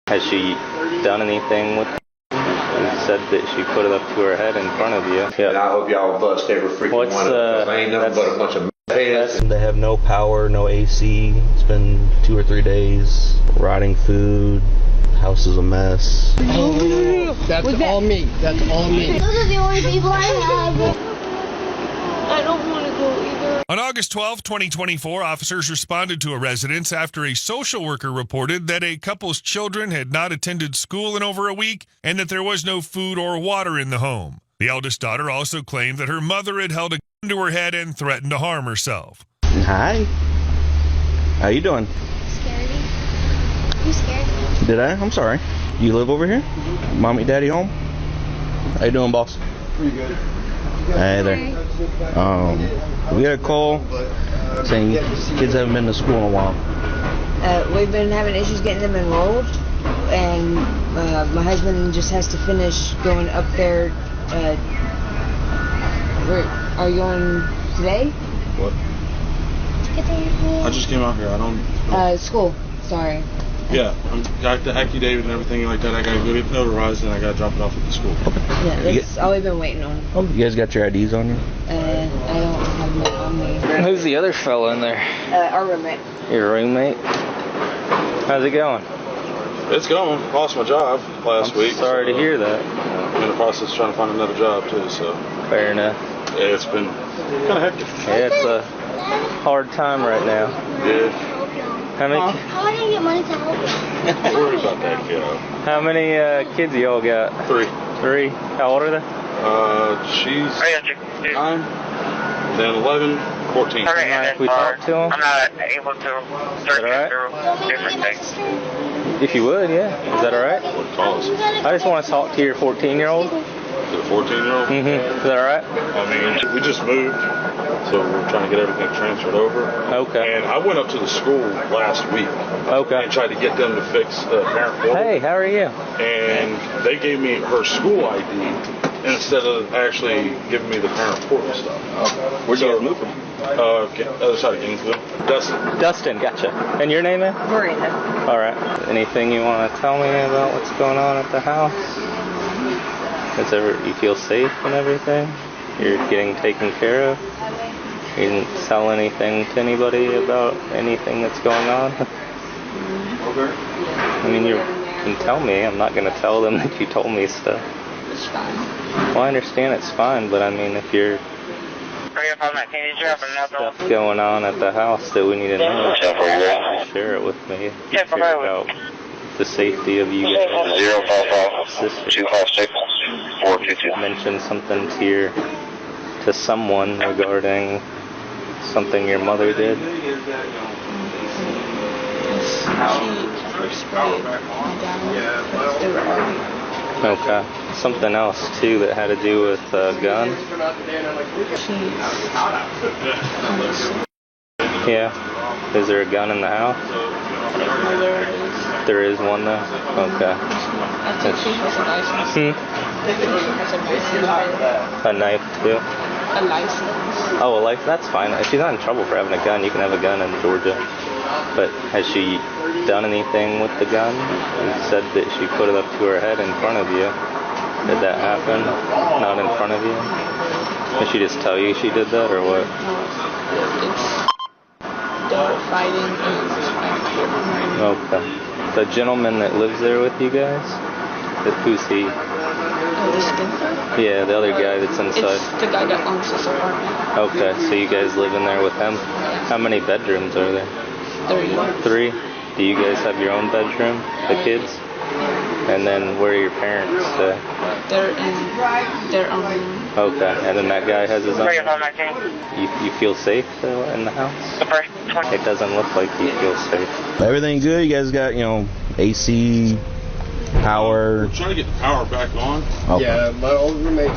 Has she done anything with it? You said that she put it up to her head in front of you. Yeah. And I hope y'all bust every freaking one of them. I ain't nothing but a bunch of heads. They have no power, no AC. It's been 2 or 3 days. Rotting food. House is a mess. That's all me. That's all me. Those are the only people I have. I don't want to go either. On August 12, 2024, officers responded to a residence after a social worker reported that a couple's children had not attended school in over a week and that there was no food or water in the home. The eldest daughter also claimed that her mother had held a gun to her head and threatened to harm herself. Hi. How you doing? Scared. You scared? Did I? I'm sorry. You live over here? Mommy, daddy home? How you doing, boss? Pretty good. Hey there. We got a call saying kids haven't been to school in a while. We've been having issues getting them enrolled, and my husband just has to finish going up there. Are you going today? What? I just came out here. I don't. School. Sorry. Yeah, I got the affidavit and everything like that. I gotta go get it notarized and I gotta drop it off at the school. Yeah, that's all we've been waiting on. Oh, you guys got your IDs on you? I don't have them on me. Who's the other fellow in there? Our roommate. Your roommate? How's it going? It's going. Lost my job last week. Sorry to hear that. I'm in the process of trying to find another job too, so. Fair enough. Yeah, it's been kind of hectic. Yeah, it's a hard time right now. Yeah. How many? How do I get money to help you? Don't worry about that, kiddo. How many kids y'all got? 3. 3. How old are they? She's 9, then 11, 14. We talk to them? I'm not able to search through different things. If you would, yeah. Is that alright? What calls? I just want to talk to your 14-year-old. The 14-year-old? Mm-hmm. Is that alright? I mean, we just moved, so we're trying to get everything transferred over. Okay. And I went up to the school last week. Okay. And tried to get them to fix the parent portal. Hey, how are you? And they gave me her school ID instead of actually giving me the parent portal stuff. Okay. Where'd you guys move from? Other side of Gainesville. Dustin, gotcha. And your name is? Miranda. Alright. Anything you want to tell me about what's going on at the house? You feel safe and everything? You're getting taken care of? You didn't tell anything to anybody about anything that's going on? I mean, you can tell me. I'm not going to tell them that you told me stuff. It's fine. Well, I understand it's fine, but I mean, if you're stuff going on at the house that we need to know, share it with me. Share about the safety of you guys. 055-256-422. Mention something to someone regarding something your mother did. Okay. Something else too that had to do with a gun. Yeah. Is there a gun in the house? There is one though? Okay. I think she has a license. I think she has a license. A knife too? A license. Oh, a license? That's fine. If she's not in trouble for having a gun, you can have a gun in Georgia. But has she done anything with the gun? You said that she put it up to her head in front of you. Did that happen? Not in front of you? Did she just tell you she did that or what? They're fighting and Okay. The gentleman that lives there with you guys? Who's he? Yeah, the other guy that's inside. It's the guy that owns this apartment. Okay, so you guys live in there with him? How many bedrooms are there? 3. Do you guys have your own bedroom, the kids? And then where are your parents? They're in their own room. Okay, and then that guy has his own. You feel safe in the house? It doesn't look like you feel safe. Everything good? You guys got, AC, power? We're trying to get the power back on. Okay. Yeah, my old roommate,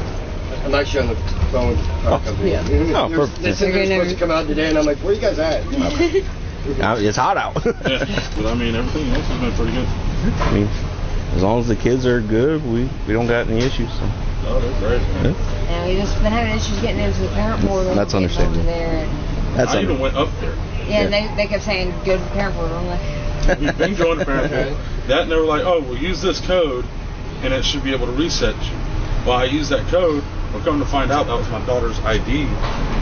I'm actually on the phone. Oh, perfect. They said they were supposed to come out today, and I'm like, where you guys at? It's hot out. Yeah, but I mean, everything else has been pretty good. I mean, as long as the kids are good, we don't got any issues. So. Oh, they're great. Yeah. And we just been having issues getting into the parent portal. That's understandable. There I even went up there. yeah, and they kept saying, go to the parent portal. I'm like, We've been going to parent portal. That, and they were like, oh, we'll use this code, and it should be able to reset you. Well, I used that code. We're coming to find out that was my daughter's ID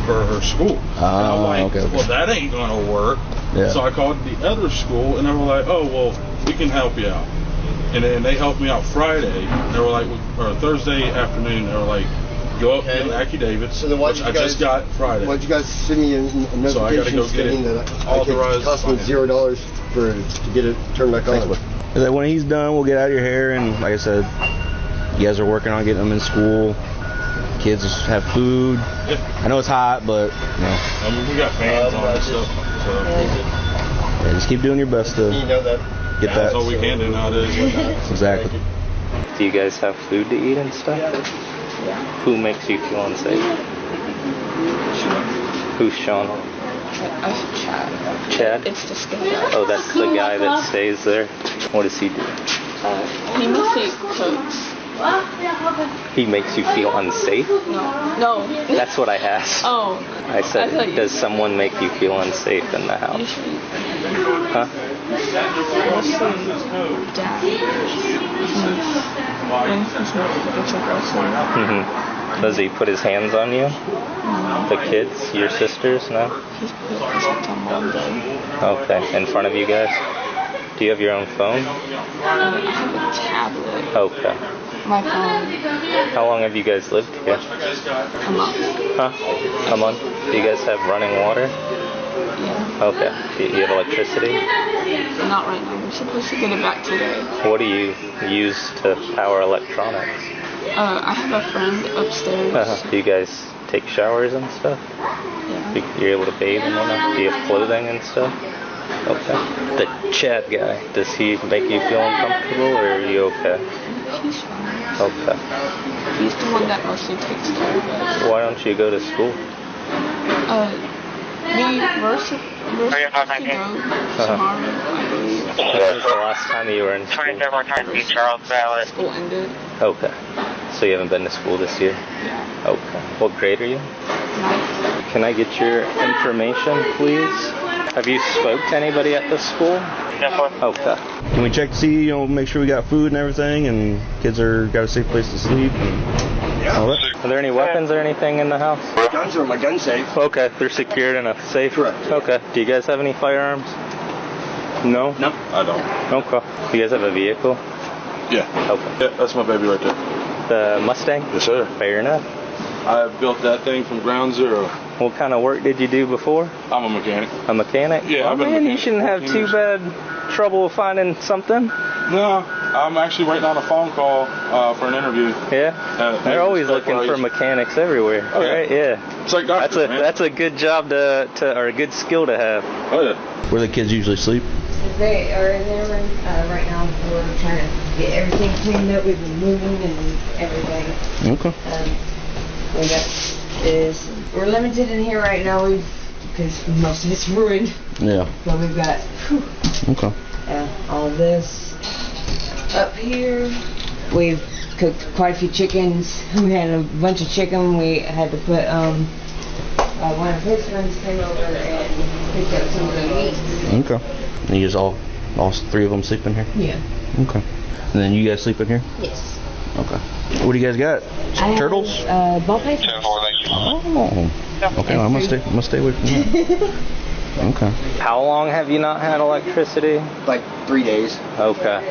for her school. And I'm like, well, that ain't going to work. Yeah. So I called the other school, and they were like, oh, well, we can help you out. And then they helped me out Friday. They were like, or Thursday afternoon, they were like, go up and get an affidavit, So then which I just got Friday. Why'd you guys send me a notification So I got to go get stating it that authorized? it cost me $0 to get it turned back on? When he's done, we'll get out of your hair, and like I said, you guys are working on getting them in school. Kids have food. Yeah. I know it's hot, but you know. I mean, we got fans on and stuff. So Yeah, just keep doing your best to You know that. get that. that's all we can do nowadays. Exactly. Do you guys have food to eat and stuff? Yeah. Who makes you feel unsafe? Who's Sean? Chad. Chad? It's the skin guy. Oh, that's the guy that stays there? What does he do? He mostly cooks. He makes you feel unsafe? No. That's what I asked. Oh. I said, thought you does said- someone make you feel unsafe in the house? Usually, Huh? dad. And he's not a girl, Mm-hmm. Does he put his hands on you? The kids? Your sisters? No? he's put his hands on mom though. Okay. In front of you guys? Do you have your own phone? I have a tablet. Okay. My phone. How long have you guys lived here? A month. Huh? A month? Do you guys have running water? Yeah. Okay. Do you have electricity? Not right now. We're supposed to get it back today. What do you use to power electronics? I have a friend upstairs. Do you guys take showers and stuff? Yeah. You're able to bathe and whatnot? Do you have clothing and stuff? Okay. The Chad guy, does he make you feel uncomfortable or are you okay? He's fine. Okay. He's the one that mostly takes care of us. Why don't you go to school? We're supposed to go tomorrow, I believe. When was the last time you were in school? 27 times Charles Valley. School ended. Okay. So you haven't been to school this year? Yeah. Okay. What grade are you? Nice. Can I get your information, please? Have you spoke to anybody at the school? Okay. Can we check to see, make sure we got food and everything, and kids got a safe place to sleep? And all that? Are there any weapons or anything in the house? Guns are in my gun safe. Okay, they're secured in a safe? Correct. Okay. Do you guys have any firearms? No? No. I don't. Okay. Do you guys have a vehicle? Yeah. Okay. Yeah, that's my baby right there. The Mustang? Yes, sir. Fair enough. I built that thing from ground zero. What kind of work did you do before? I'm a mechanic. A mechanic? Yeah, oh, I've been a man, you mechanic shouldn't have 14 too years. bad trouble finding something. No, I'm actually waiting on a phone call for an interview. Yeah? They're always looking for mechanics everywhere, Oh, yeah. right? Yeah. It's like doctors, man. That's a good job or a good skill to have. Oh, yeah. Where the kids usually sleep? They are in their room right now. We're trying to get everything cleaned up. We've been moving and everything. Okay. We got this. We're limited in here right now because most of it's ruined. Yeah. But we've got Okay. all this up here. We've cooked quite a few chickens. We had a bunch of chicken. We had to put one of his friends came over and picked up some of the meat. Okay. And you guys all three of them sleep in here? Yeah. Okay. And then you guys sleep in here? Yes. Okay. What do you guys got? Turtles? Ball pythons. Oh. Okay, well, I'm gonna stay away from that. Okay. How long have you not had electricity? Like 3 days. Okay.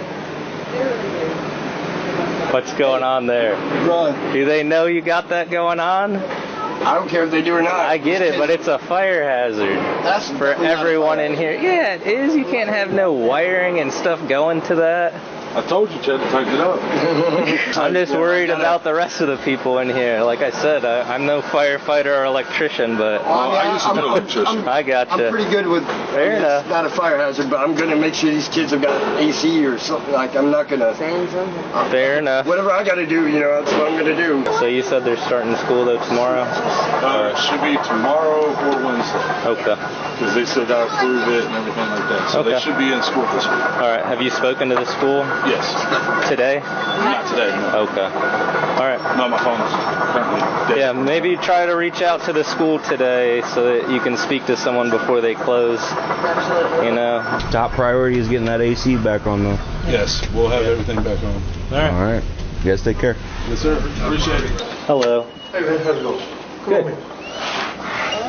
What's going on there? Run. Do they know you got that going on? I don't care if they do or not. I get it, but it's a fire hazard. That's for everyone in here. Yeah, it is. You can't have no wiring and stuff going to that. I told you, Chad, to tighten it up. I'm just worried about the rest of the people in here. Like I said, I'm no firefighter or electrician, but I used to be an electrician. I gotcha. I'm pretty good with. Fair enough. It's not a fire hazard, but I'm gonna make sure these kids have got AC or something. Like I'm not gonna. Fair enough. Whatever I gotta do, that's what I'm gonna do. So you said they're starting school though tomorrow? It should be tomorrow or Wednesday. Okay. Because they still gotta approve it and everything like that. So they should be in school this week. All right. Have you spoken to the school Yes. Today? Not today, no. Okay. All right. No, my phone's currently dead. Yeah, maybe try to reach out to the school today so that you can speak to someone before they close. Absolutely. You know? Top priority is getting that AC back on though. Yes, we'll have everything back on. All right. You guys take care. Yes, sir. Appreciate it. Hello. Hey, man, how's it going? Good.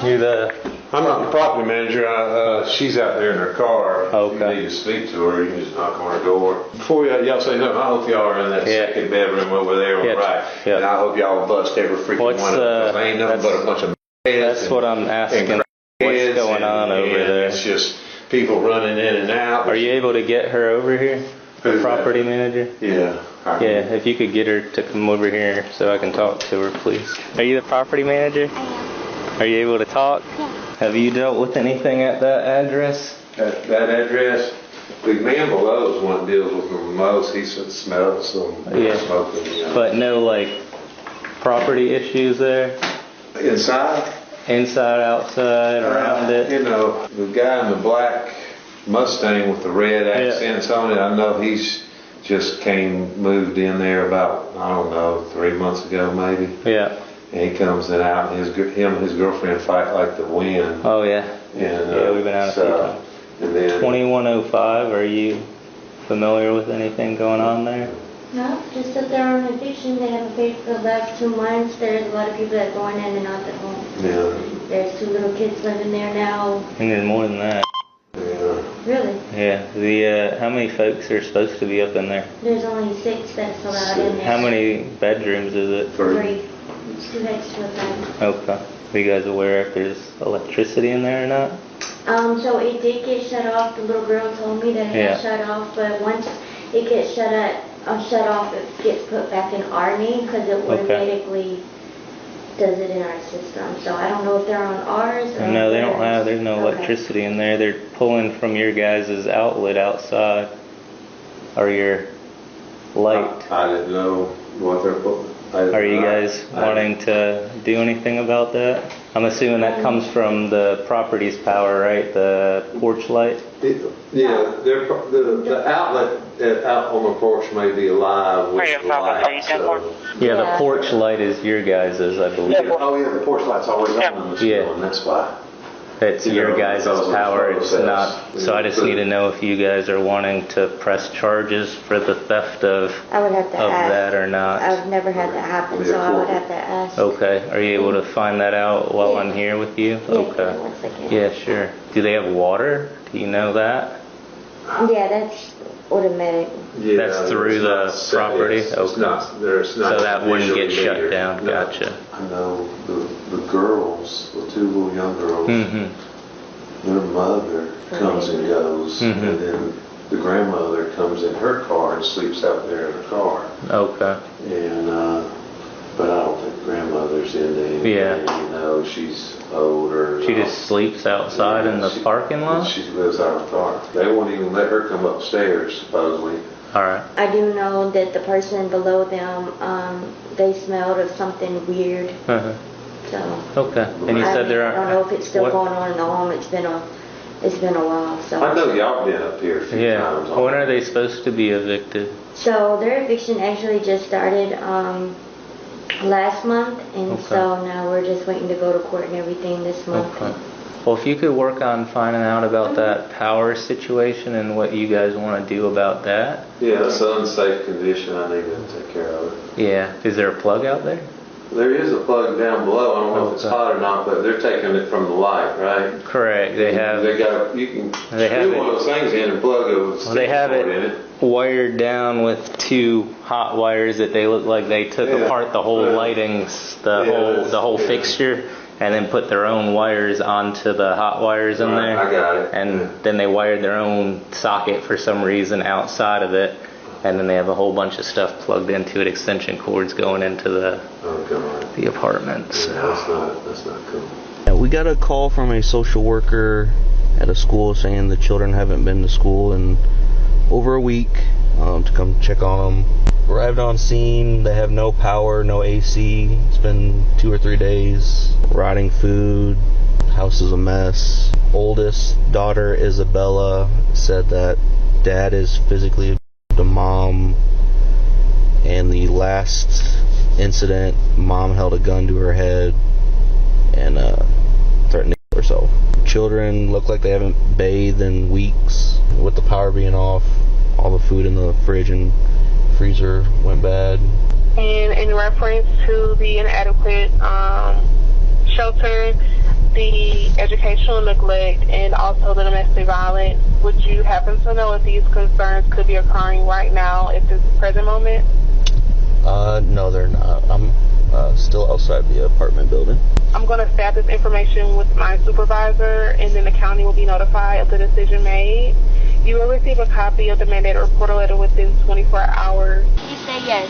You the... I'm not the property manager. She's out there in her car. Okay. If you need to speak to her, you can just knock on her door. Before y'all say no, I hope y'all are in that second bedroom over there on the right. Yeah. And I hope y'all bust every freaking one of them. There ain't nothing but a bunch of heads. That's what I'm asking. What's going on over there? It's just people running in and out. Are you able to get her over here? The property manager? Yeah. Yeah, if you could get her to come over here so I can talk to her, please. Are you the property manager? I am. Are you able to talk? Yeah. Have you dealt with anything at that address? That address, the man below is one that deals with them the most. He smells some smoking. You know. But no, like, property issues there? Inside? Inside, outside, around it? You know, the guy in the black Mustang with the red accents on it, I know he's just moved in there about, I don't know, 3 months ago maybe. Yeah. And he comes in out, and him and his girlfriend fight like the wind. Oh, yeah. And, yeah, we've been out a few times. And then 2105, are you familiar with anything going on there? No, just that they're on eviction. They haven't paid for the last 2 months. There's a lot of people that are going in and out the home. Yeah. There's 2 little kids living there now. I think there's more than that. Yeah. Really? Yeah. How many folks are supposed to be up in there? There's only 6 that's allowed in there. How many bedrooms is it? 3. 2 extra beds. Okay. Are you guys aware if there's electricity in there or not? So it did get shut off. The little girl told me that it got shut off, but once it gets shut off, it gets put back in our name because it automatically does it in our system. So I don't know if they're on ours or No, they don't have. There's no electricity in there. They're pulling from your guys' outlet outside, or your light. I didn't know what they're putting. Are you guys wanting to do anything about that? I'm assuming that comes from the property's power, right? The porch light? The outlet out on the porch may be alive with the light. So. Yeah, the porch light is your guys', I believe. Oh yeah, the porch light's always on in the school, and that's why. It's your guys' power, it's not. So I just need to know if you guys are wanting to press charges for the theft of I would have to ask. that or not. I've never had that happen, so I would have to ask. Okay. Are you able to find that out while I'm here with you? Okay. One second. Yeah, sure. Do they have water? Do you know that? Yeah, that's automatic. Yeah, that's through the property? It's Okay. not, so that wouldn't get shut down? No. Gotcha. I know the girls, the 2 little young girls, their mother comes and goes, and then the grandmother comes in her car and sleeps out there in her car. Okay. And, but I don't think grandmother's into anything. Yeah. You know, she's older. She just sleeps outside in the parking lot? She lives out of the car. They won't even let her come upstairs, supposedly. All right. I do know that the person below them, they smelled of something weird. So. Okay. And you said there are. I don't know if it's still going on in the home. It's been a while. So. I know y'all been up here a few times. When are they supposed to be evicted? So their eviction actually just started last month, and so now we're just waiting to go to court and everything this month. Okay. Well, if you could work on finding out about that power situation and what you guys want to do about that. Yeah, it's an unsafe condition. I need to take care of it. Yeah. Is there a plug out there? There is a plug down below. I don't know if it's hot or not, but they're taking it from the light, right? Correct. They have. You can screw one of those things in and plug it with a they have in it. Wired down with 2 hot wires that they look like they took apart the whole lightings, the whole fixture, and then put their own wires onto the hot wires in there. I got it. And then they wired their own socket for some reason outside of it. And then they have a whole bunch of stuff plugged into it, extension cords going into the apartments. Yeah, that's not cool. Yeah, we got a call from a social worker at a school saying the children haven't been to school in over a week, to come check on them. Arrived on scene, they have no power, no AC. It's been 2 or 3 days. Rotting food, house is a mess. Oldest daughter, Isabella, said that dad is physically the mom. And the last incident, mom held a gun to her head and threatened to kill herself. Children look like they haven't bathed in weeks. With the power being off, all the food in the fridge and freezer went bad. And in reference to the inadequate shelter, the educational neglect, and also the domestic violence, would you happen to know if these concerns could be occurring right now at this present moment? No, they're not. I'm still outside the apartment building. I'm going to stab this information with my supervisor, and then the county will be notified of the decision made. You will receive a copy of the mandated reporter letter within 24 hours. He said yes.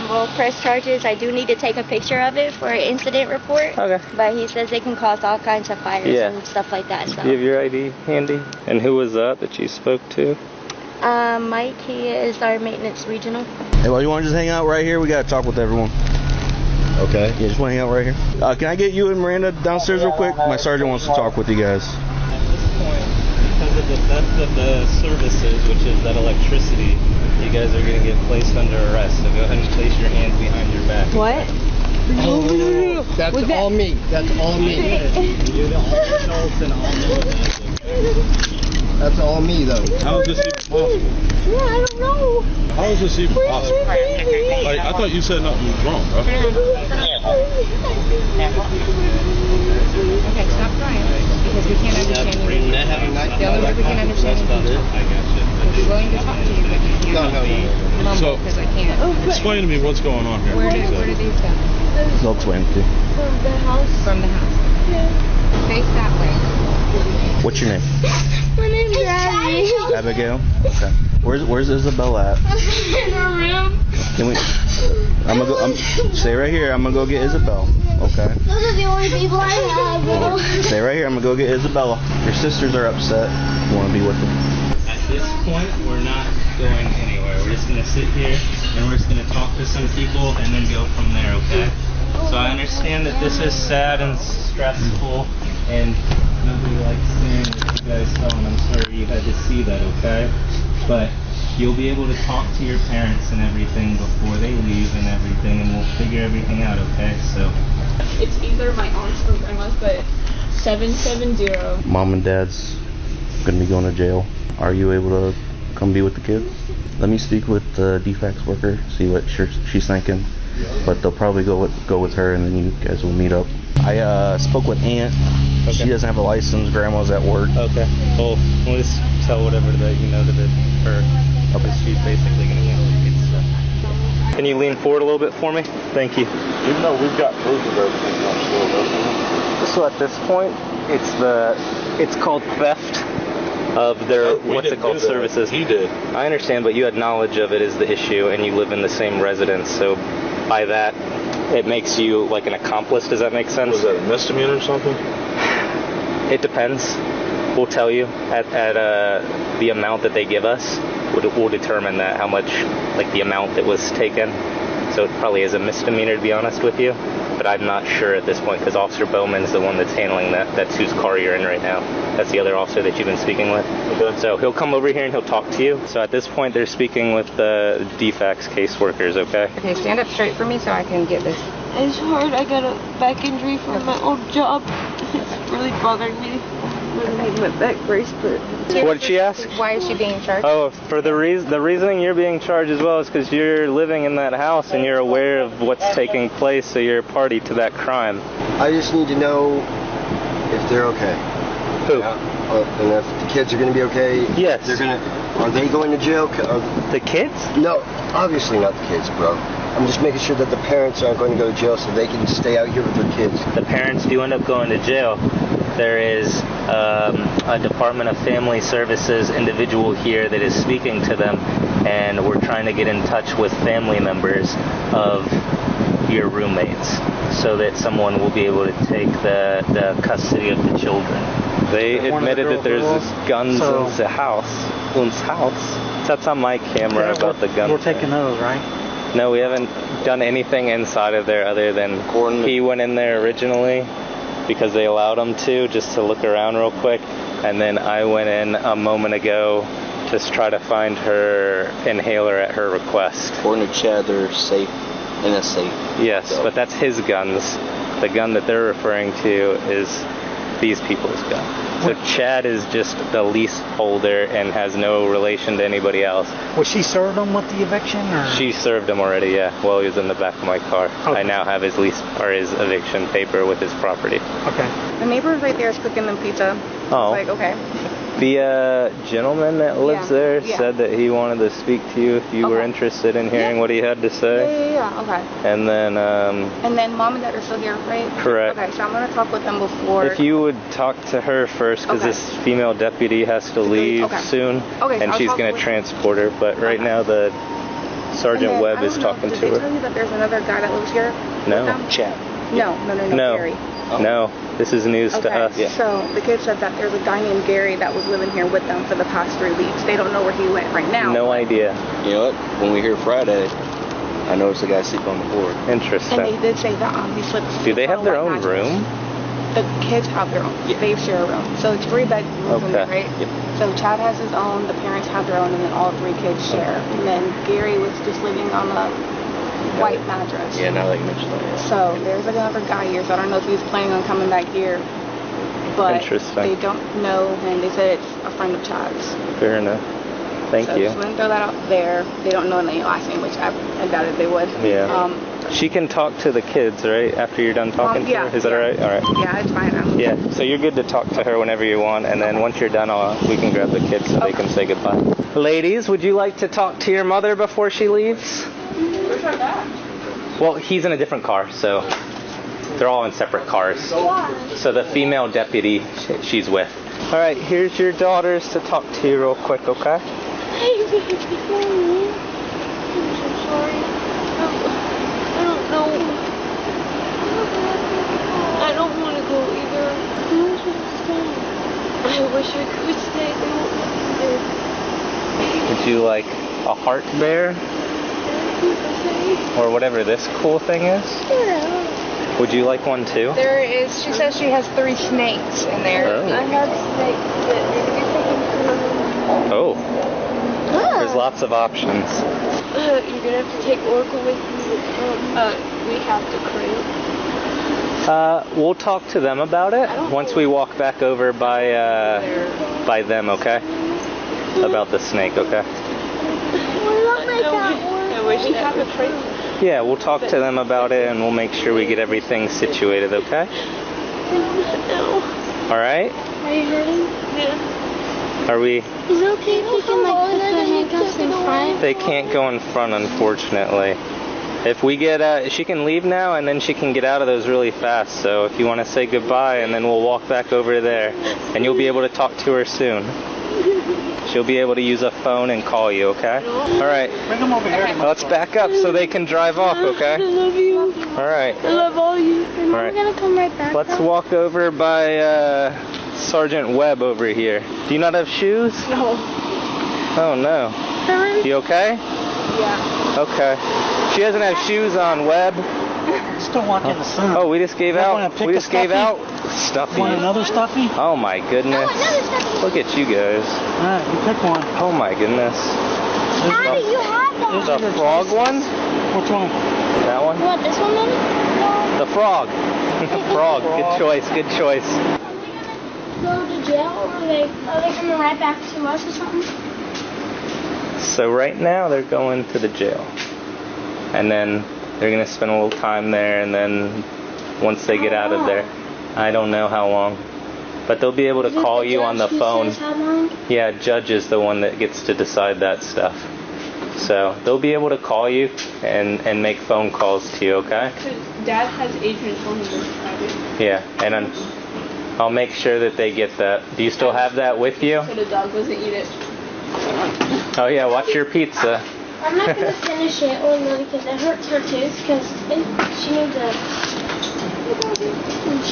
We'll press charges. I do need to take a picture of it for an incident report. Okay. But he says they can cause all kinds of fires and stuff like that. So. Do you have your ID handy? And who was that you spoke to? Mike, he is our maintenance regional. Hey, well, you want to just hang out right here? We got to talk with everyone. Okay. Yeah, just want to hang out right here. Can I get you and Miranda downstairs real quick? My sergeant wants to talk with you guys. At this point, because of the theft of the services, which is that electricity, you guys are going to get placed under arrest. So go ahead and place your hands behind your back. What? Oh, that's all me. That's all me. You're the adults and all that. That's all me, though. How is this even possible? Yeah, I don't know. How is this even possible? Like, I thought you said nothing was wrong, bro. Okay, stop crying. Because we can't understand you. The only way we can understand you is I got you. I'd be willing to talk to you, but you can't. No. Mumble, because I can't. Explain to me what's going on here. Where did these go? They'll explain to you. From the house. From the house. Yeah. Face that way. What's your name? My name's Abby. Abigail? Okay. Where's Isabella at? In her room. Can we... I'm gonna go... stay right here. I'm gonna go get Isabel. Okay? Those are the only people I have. Stay right here. I'm gonna go get Isabella. Your sisters are upset. You wanna be with them? At this point, we're not going anywhere. We're just going to sit here and we're just going to talk to some people and then go from there, okay? So I understand that this is sad and stressful and nobody likes seeing what you guys saw, and I'm sorry you had to see that, okay? But you'll be able to talk to your parents and everything before they leave and everything, and we'll figure everything out, okay? So It's either my aunt's or grandma's, but 770. Mom and Dad's gonna be going to jail. Are you able to come be with the kids? Let me speak with the DFAX worker, see what she's thinking. But they'll probably go with her, and then you guys will meet up. I spoke with Aunt. Okay. She doesn't have a license. Grandma's at work. okay. Well, we'll just tell whatever that you know to her. Because she's basically going to handle the kids stuff. Can you lean forward a little bit for me? Thank you. Even though we've got proof of everything, I'm still doesn't So at this point, it's called theft of their services. He did. I understand, but you had knowledge of it is the issue, and you live in the same residence, so by that, it makes you like an accomplice. Does that make sense? Was that a misdemeanor or something? It depends. We'll tell you at the amount that they give us. We'll determine that how much, like the amount that was taken. So it probably is a misdemeanor, to be honest with you. But I'm not sure at this point, because Officer Bowman's the one that's handling that. That's whose car you're in right now. That's the other officer that you've been speaking with. Okay. So he'll come over here and he'll talk to you. So at this point, they're speaking with the DFAX caseworkers, okay? Okay, stand up straight for me so I can get this. It's hard. I got a back injury from my old job. It's really bothering me. I'm gonna need my back brace, but... What did she ask? Why is she being charged? Oh, for the reasoning you're being charged as well is because you're living in that house and you're aware of what's taking place, so you're a party to that crime. I just need to know if they're okay. Who? And if the kids are going to be okay. Yes. Are they going to jail? The kids? No, obviously not the kids, bro. I'm just making sure that the parents aren't going to go to jail so they can stay out here with their kids. The parents do end up going to jail. There is a Department of Family Services individual here that is speaking to them, and we're trying to get in touch with family members of your roommates so that someone will be able to take the custody of the children. They admitted that there's guns in the house. That's on my camera about the guns. We're taking those, right? No, we haven't done anything inside of there other than he went in there originally because they allowed him to, just to look around real quick, and then I went in a moment ago just try to find her inhaler at her request. According to Chad, they're safe in a safe. Yes, so. But that's his guns. The gun that they're referring to is these people's gun. So Chad is just the leaseholder and has no relation to anybody else. Was she served him with the eviction? Or? She served him already, yeah, while he was in the back of my car. Okay. I now have his lease or his eviction paper with his property. Okay. The neighbor right there is cooking them pizza. Oh. It's like, okay. The gentleman that lives there said that he wanted to speak to you if you were interested in hearing what he had to say. Yeah, okay. And then mom and dad are still here, right? Correct. Okay, so I'm going to talk with them before. If you would talk to her first, because this female deputy has to leave soon, and she's going to transport her. But right now, the Sergeant Webb is talking to her. Did they tell you that there's another guy that lives here? No. Chad. No, Gary. No, this is news to us. Yeah. So the kid said that there's a guy named Gary that was living here with them for the past 3 weeks. They don't know where he went right now. No idea. You know what? When we hear Friday, I noticed the guy sleep on the floor. Interesting. And they did say that he slept. Do they have their own room? The kids have their own. Yeah. They share a room. So it's 3 bedrooms in there, right? Yep. So Chad has his own, the parents have their own, and then all 3 kids share. And then Gary was just living on a white mattress. Yeah, now that you mention that. Yeah. So there's another guy here, so I don't know if he's planning on coming back here. But they don't know him. They said it's a friend of Chad's. Fair enough. Thank you. Just want to throw that out there. They don't know any last name, which I doubted they would. Yeah. She can talk to the kids, right? After you're done talking to her? Is that all right? All right. Yeah, it's fine. Yeah, so you're good to talk to her whenever you want, and then once you're done, we can grab the kids so they can say goodbye. Ladies, would you like to talk to your mother before she leaves? Where's our dad? Well, he's in a different car, so they're all in separate cars. So the female deputy she's with. All right, here's your daughters to talk to you real quick, okay? Hey, baby. I'm so sorry. I don't know. I don't want to go either. I wish I could stay. They won't let me. Would you like a heart bear? Or whatever this cool thing is? Yeah. Would you like one too? There is, she says she has 3 snakes in there. Oh. I have snakes that Oh. There's lots of options. you're going to have to take Oracle with you. We have to crate. We'll talk to them about it once we walk back over by them, okay? About the snake, okay? I wish we have a crate. Yeah, we'll talk to them about it and we'll make sure we get everything situated, okay? No. Alright? Are you hurting? Yeah. Are we? Is it okay if we can put the handcuffs in front? They can't go in front, unfortunately. If we get, she can leave now and then she can get out of those really fast. So if you want to say goodbye and then we'll walk back over there and you'll be able to talk to her soon. She'll be able to use a phone and call you, okay? All right. Bring them over here. Let's back up so they can drive off, okay? I love you. All right. I love all you. And All right. we're going to come right back. Let's walk over by Sergeant Webb over here. Do you not have shoes? No. Oh, no. You okay? Yeah. Okay. She doesn't have shoes on, Webb. Still walking in the sun. Oh, we just gave out. We just gave out stuffy. Want another stuffy? Oh my goodness. Look at you guys. Alright, you pick one. Oh my goodness. Daddy, you have that. The frog one? Which one? That one? You want this one, maybe? No. The frog. The frog. Good choice. Good choice. Go to jail, or are they coming right back to us or something? So right now they're going to the jail. And then they're going to spend a little time there, and then once they get out of there, I don't know how long. But they'll be able to call you on the phone. How long? Yeah, judge is the one that gets to decide that stuff. So they'll be able to call you and make phone calls to you, okay? Dad has Adrian's phone number. Yeah, and I'll make sure that they get that. Do you still have that with you? So the dog doesn't eat it. Oh yeah, watch your pizza. I'm not going to finish it, because it hurts her tooth, because she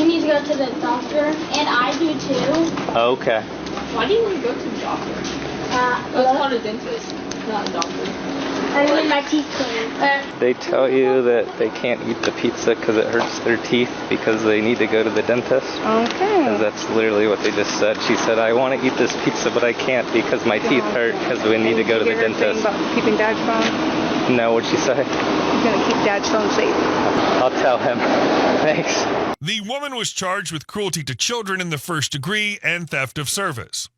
needs to go to the doctor, and I do too. Okay. Why do you want to go to the doctor? That's called a dentist, not a doctor. I need my teeth cleaned. They tell you that they can't eat the pizza because it hurts their teeth because they need to go to the dentist. Okay. Because that's literally what they just said. She said, I want to eat this pizza, but I can't because my teeth hurt because we need to go to the dentist. About keeping Dad's phone? No, what'd she say? He's going to keep Dad's phone safe. I'll tell him. Thanks. The woman was charged with cruelty to children in the first degree and theft of service.